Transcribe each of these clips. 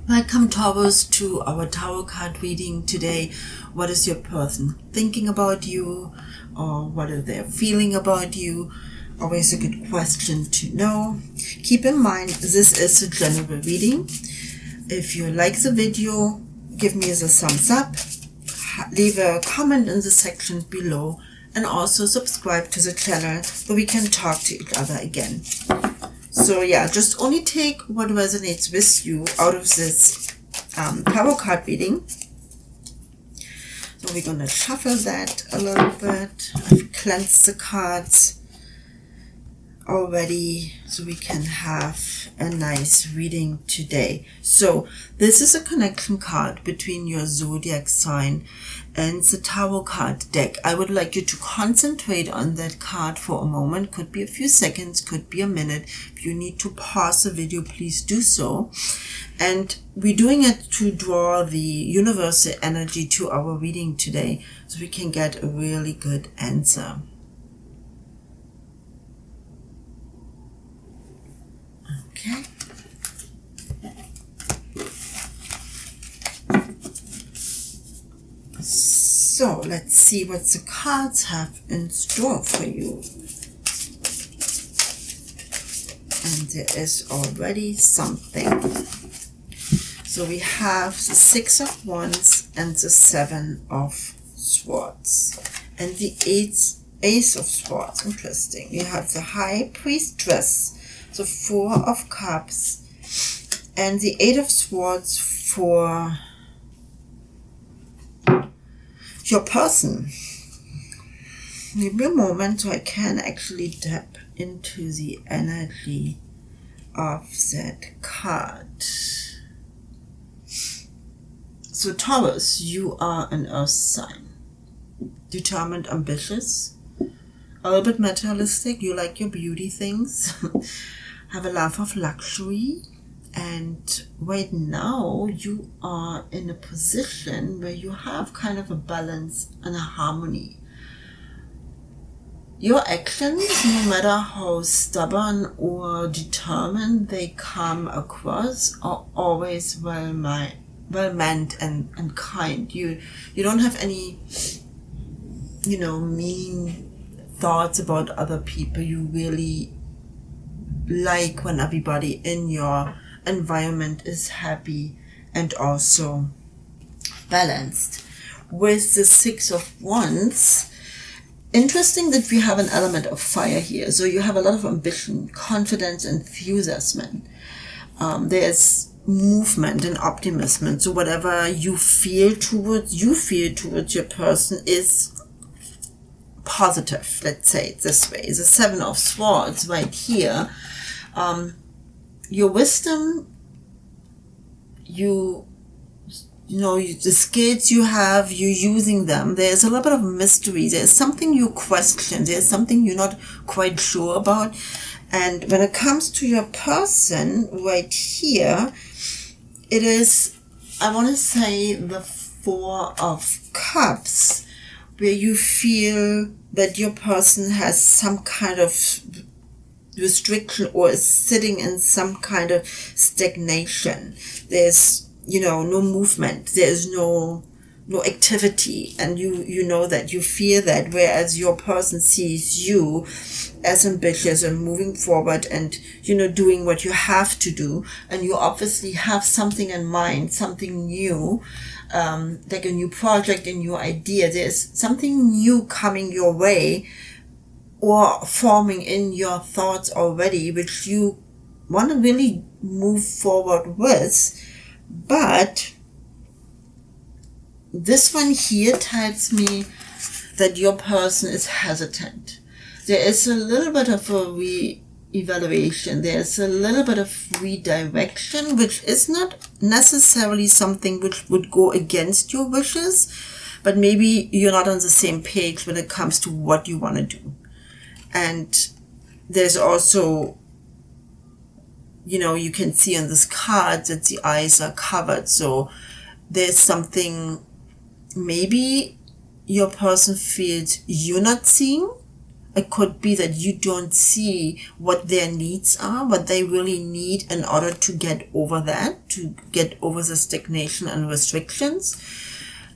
Welcome, Taurus, to our tarot card reading today. What is your person thinking about you, or what are they feeling about you? Always a good question to know. Keep in mind, this is a general reading. If you like the video, give me a thumbs up, leave a comment in the section below, and also subscribe to the channel so we can talk to each other again. So yeah, just only take what resonates with you out of this tarot card reading. So we're going to shuffle that a little bit. I've cleansed the cards already so we can have a nice reading today. So this is a connection card between your zodiac sign and the tarot card deck. I would like you to concentrate on that card for a moment. Could be a few seconds, could be a minute. If you need to pause the video, please do so. And we're doing it to draw the universal energy to our reading today so we can get a really good answer. Okay. So let's see what the cards have in store for you. And there is already something. So we have the Six of Wands and the Seven of Swords. And the Ace of Swords. Interesting. We have the High Priestess, the Four of Cups, and the Eight of Swords for your person. Give me a moment so I can actually tap into the energy of that card. So Taurus, you are an earth sign. Determined, ambitious, a little bit materialistic. You like your beauty things. Have a love of luxury. And right now you are in a position where you have kind of a balance and a harmony. Your actions, no matter how stubborn or determined they come across, are always well meant and kind. You don't have any, mean thoughts about other people. You really like when everybody in your environment is happy and also balanced. With the Six of Wands, interesting that we have an element of fire here. So you have a lot of ambition, confidence, enthusiasm. There's movement and optimism. So whatever you feel towards your person is positive. Let's say it this way. The Seven of Swords right here. Your wisdom, the skills you have, you're using them. There's a little bit of mystery. There's something you question. There's something you're not quite sure about. And when it comes to your person right here, it is, I want to say, the Four of Cups, where you feel that your person has some kind of restriction or is sitting in some kind of stagnation. There's no movement, there's no activity, and you know that, you feel that, whereas your person sees you as ambitious and moving forward and doing what you have to do, and you obviously have something in mind, something new, like a new project, a new idea. There's something new coming your way or forming in your thoughts already, which you want to really move forward with. But this one here tells me that your person is hesitant. There is a little bit of a re-evaluation. There's a little bit of redirection, which is not necessarily something which would go against your wishes, but maybe you're not on the same page when it comes to what you want to do. And there's also, you can see on this card that the eyes are covered. So there's something, maybe your person feels you're not seeing, It could be that you don't see what their needs are, what they really need in order to get over that, to get over the stagnation and restrictions.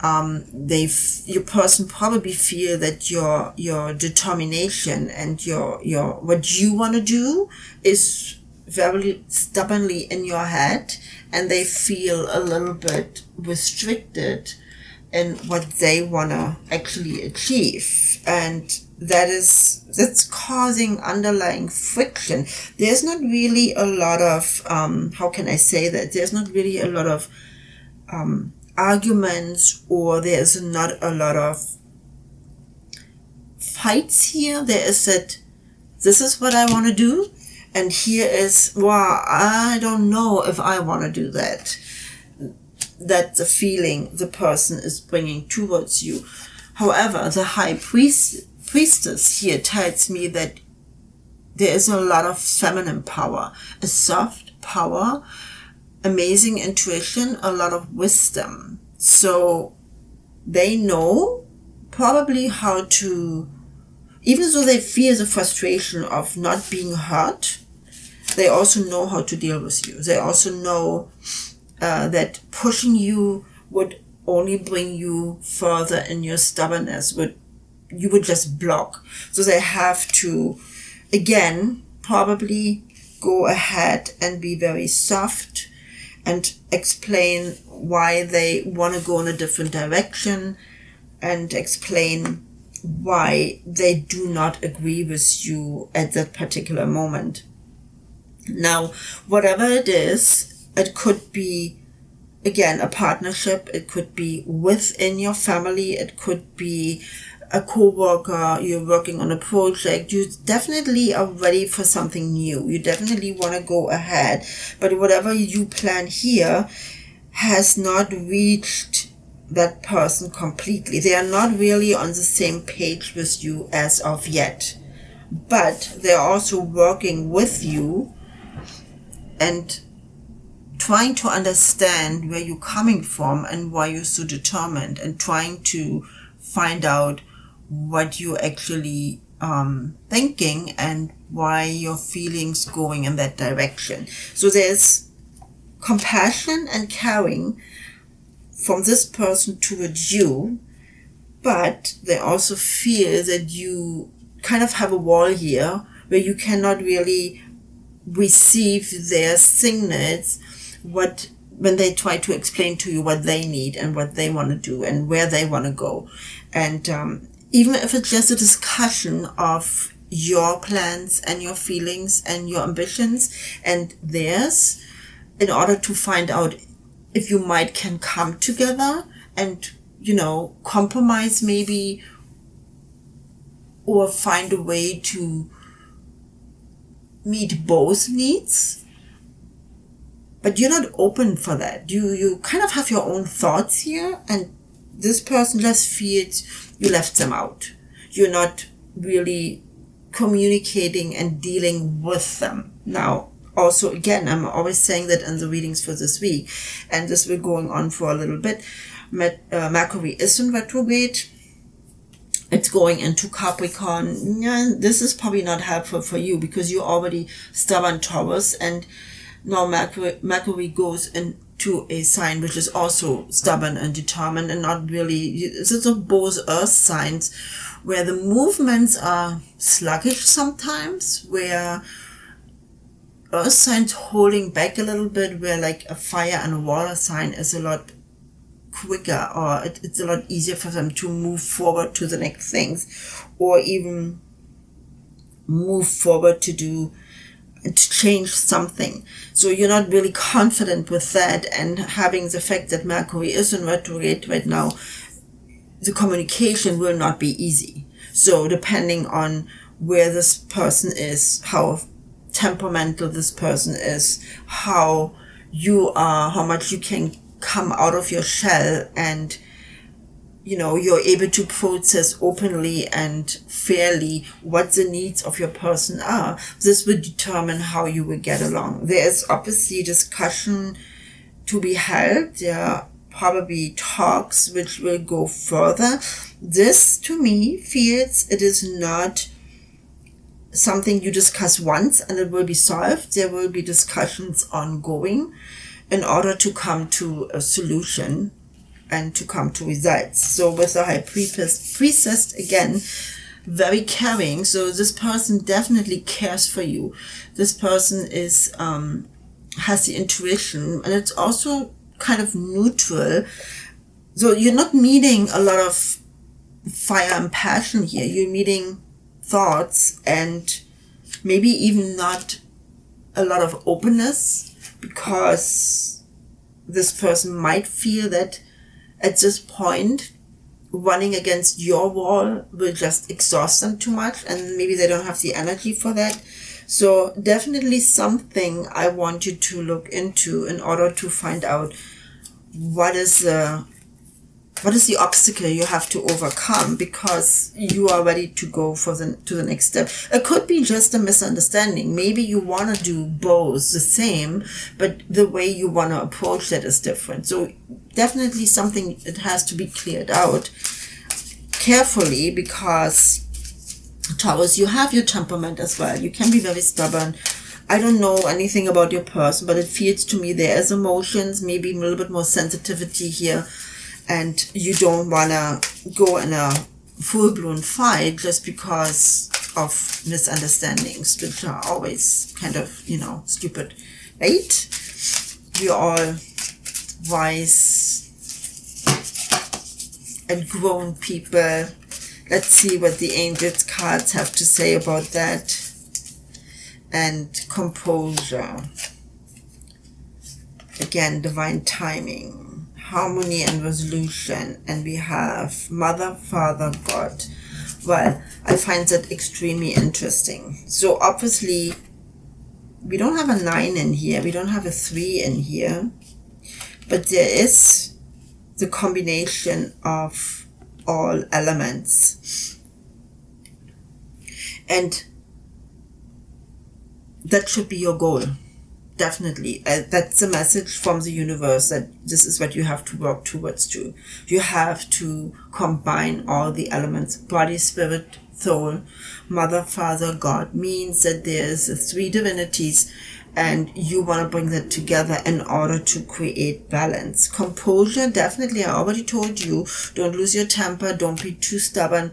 Your person probably feel that your determination and your what you want to do is very stubbornly in your head, and they feel a little bit restricted in what they want to actually achieve, and that's causing underlying friction. There's not really a lot of how can I say that, there's not really a lot of arguments, or there's not a lot of fights here. There is that this is what I want to do, and here is, well, I don't know if I want to do that. That's the feeling the person is bringing towards you. However, the high priestess here tells me that there is a lot of feminine power, a soft power, amazing intuition, a lot of wisdom. So they know probably how to, even though they feel the frustration of not being heard, they also know how to deal with you. They also know that pushing you would only bring you further in your stubbornness, you would just block. So they have to, again, probably go ahead and be very soft and explain why they want to go in a different direction, and explain why they do not agree with you at that particular moment. Now, whatever it is, it could be, again, a partnership. It could be within your family. It could be a co-worker. You're working on a project. You definitely are ready for something new. You definitely want to go ahead. But whatever you plan here has not reached that person completely. They are not really on the same page with you as of yet. But they're also working with you and trying to understand where you're coming from and why you're so determined, and trying to find out what you're actually thinking and why your feelings going in that direction. So there's compassion and caring from this person towards you, but they also feel that you kind of have a wall here where you cannot really receive their signals when they try to explain to you what they need and what they want to do and where they want to go. And even if it's just a discussion of your plans and your feelings and your ambitions and theirs, in order to find out if you can come together and, compromise maybe, or find a way to meet both needs. But you're not open for that. You kind of have your own thoughts here, and this person just feels you left them out. You're not really communicating and dealing with them. Now, also, again, I'm always saying that in the readings for this week, and this will going on for a little bit. Mercury is in retrograde. It's going into Capricorn. Yeah, this is probably not helpful for you because you're already stubborn Taurus, and now Mercury goes into a sign which is also stubborn and determined, and not really, this is both earth signs where the movements are sluggish sometimes, where earth signs holding back a little bit, where like a fire and a water sign is a lot quicker, or it's a lot easier for them to move forward to the next things, or even move forward to change something. So you're not really confident with that, and having the fact that Mercury is in retrograde right now, the communication will not be easy. So depending on where this person is, how temperamental this person is, how you are, how much you can come out of your shell, and you're able to process openly and fairly what the needs of your person are. This will determine how you will get along. There is obviously discussion to be held. There are probably talks which will go further. This, to me, feels it is not something you discuss once and it will be solved. There will be discussions ongoing in order to come to a solution and to come to results. So with the High Priestess, again, very caring. So this person definitely cares for you. This person is has the intuition, and it's also kind of neutral. So you're not meeting a lot of fire and passion here. You're meeting thoughts and maybe even not a lot of openness, because this person might feel that at this point running against your wall will just exhaust them too much, and maybe they don't have the energy for that. So definitely something I want you to look into in order to find out what is the obstacle you have to overcome, because you are ready to go to the next step. It could be just a misunderstanding. Maybe you want to do both the same, but the way you want to approach that is different. So definitely something that has to be cleared out carefully, because Taurus, you have your temperament as well. You can be very stubborn. I don't know anything about your person, but it feels to me there is emotions, maybe a little bit more sensitivity here, and you don't want to go in a full-blown fight just because of misunderstandings, which are always kind of, stupid, right? We're all wise and grown people. Let's see what the Angels cards have to say about that. And composure. Again, divine timing, harmony and resolution. And we have Mother, Father, God. Well, I find that extremely interesting. So obviously, we don't have a 9 in here. We don't have a 3 in here. But there is the combination of all elements. And that should be your goal. Definitely. That's a message from the universe, that this is what you have to work towards to. You have to combine all the elements, body, spirit, soul, Mother, Father, God, means that there's 3 divinities, and you want to bring that together in order to create balance. Composure, definitely, I already told you, don't lose your temper, don't be too stubborn.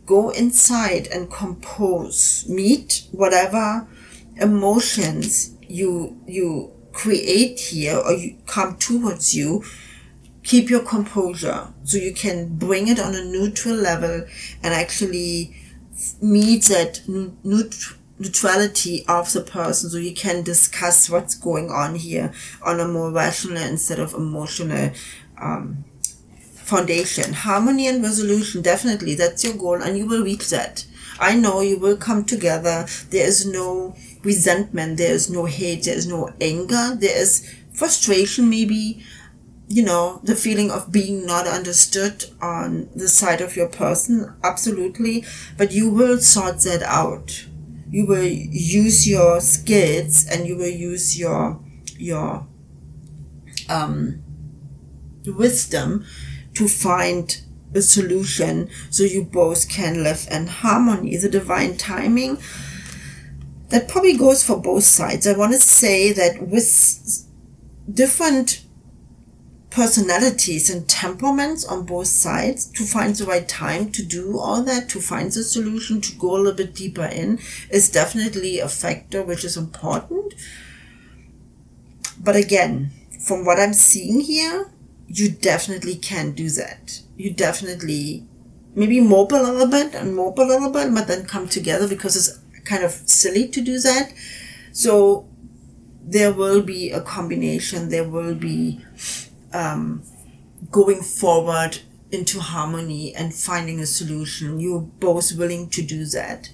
Go inside and compose. Meet whatever emotions you create here, or you come towards you. Keep your composure so you can bring it on a neutral level and actually meet that neutrality of the person, so you can discuss what's going on here on a more rational instead of emotional foundation. Harmony and resolution, definitely, that's your goal, and you will reach that. I know you will come together. There is no resentment, there is no hate, there is no anger, there is frustration, maybe, the feeling of being not understood on the side of your person, absolutely, but you will sort that out. You will use your skills, and you will use your wisdom to find a solution, so you both can live in harmony. The divine timing, that probably goes for both sides. I want to say that with different personalities and temperaments on both sides, to find the right time to do all that, to find the solution, to go a little bit deeper in, is definitely a factor which is important. But again, from what I'm seeing here, you definitely can do that. You definitely maybe mobile a little bit, but then come together, because it's kind of silly to do that. So there will be a combination. There will be going forward into harmony and finding a solution. You're both willing to do that.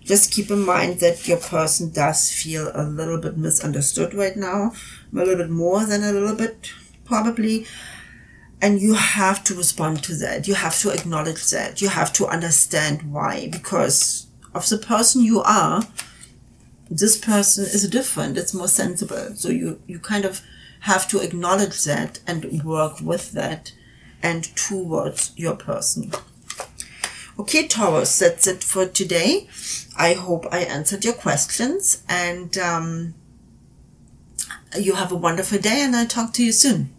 Just keep in mind that your person does feel a little bit misunderstood right now, a little bit more than a little bit, probably. And you have to respond to that. You have to acknowledge that. You have to understand why. Because of the person you are, this person is different. It's more sensible. So you kind of have to acknowledge that and work with that and towards your person. Okay, Taurus, that's it for today. I hope I answered your questions, and you have a wonderful day, and I'll talk to you soon.